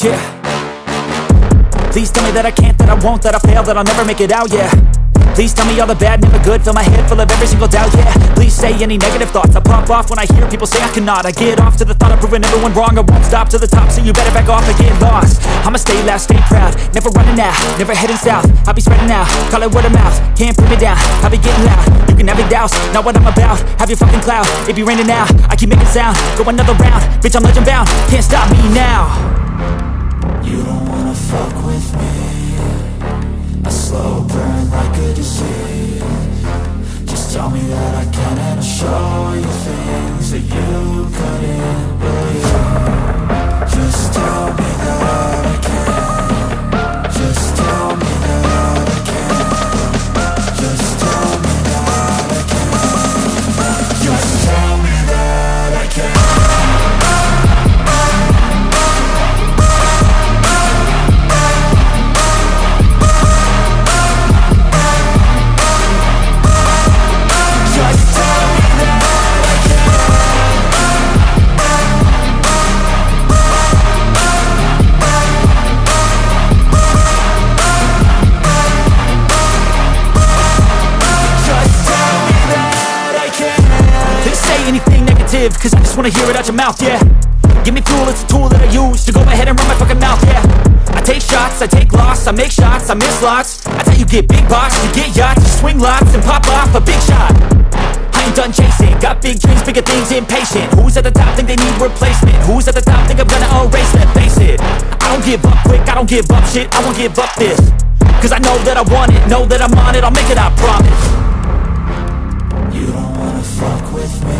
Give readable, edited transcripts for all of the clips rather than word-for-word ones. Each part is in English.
Yeah. Please tell me that I can't, that I won't, that I fail, that I'll never make it out, yeah. Please tell me all the bad, never good, fill my head full of every single doubt, yeah. Please say any negative thoughts, I pop off when I hear people say I cannot. I get off to the thought of proving everyone wrong, I won't stop to the top, so you better back off and get lost. I'ma stay loud, stay proud, never running out, never heading south. I'll be spreading out, call it word of mouth, can't put me down, I'll be getting loud. You can have your doubts, not what I'm about, have your fucking clout. It be raining now, I keep making sound, go another round, bitch I'm legend bound, can't stop me now. You don't wanna fuck with me, a slow burn like a disease. Just tell me that I can and I'll show you things that you couldn't believe. Just tell me that I can. Just tell me that I can. Just tell me that I can. Just tell me that I can. Cause I just wanna hear it out your mouth, yeah. Give me fuel, it's a tool that I use to go ahead and run my fucking mouth, yeah. I take shots, I take loss, I make shots, I miss lots. That's how you get big box, you get yachts, you swing lots and pop off a big shot. I ain't done chasing, got big dreams, bigger things, impatient. Who's at the top think they need replacement? Who's at the top think I'm gonna erase them? Face it, I don't give up quick, I don't give up shit, I won't give up this. Cause I know that I want it, know that I'm on it, I'll make it, I promise. You don't wanna fuck with me,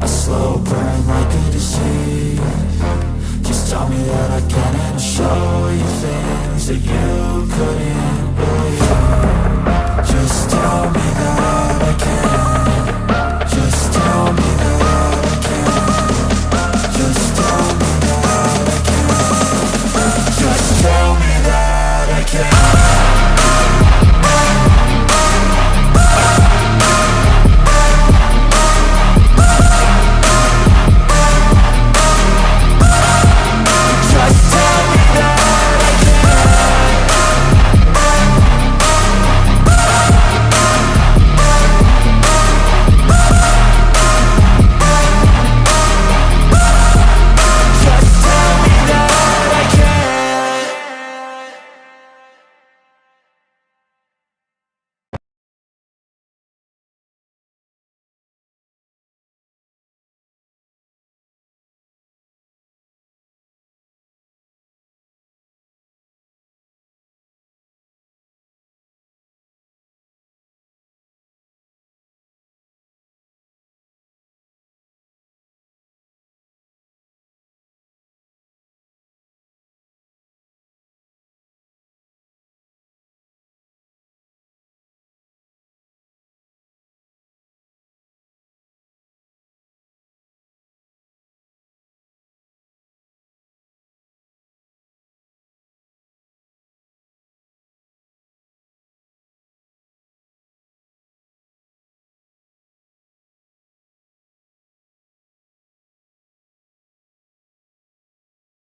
a slow burn like a disease. Just tell me that I can and I'll show you things that you couldn't believe. Just tell me that I can. Just tell me that I can. Just tell me that I can. Just tell me that I can.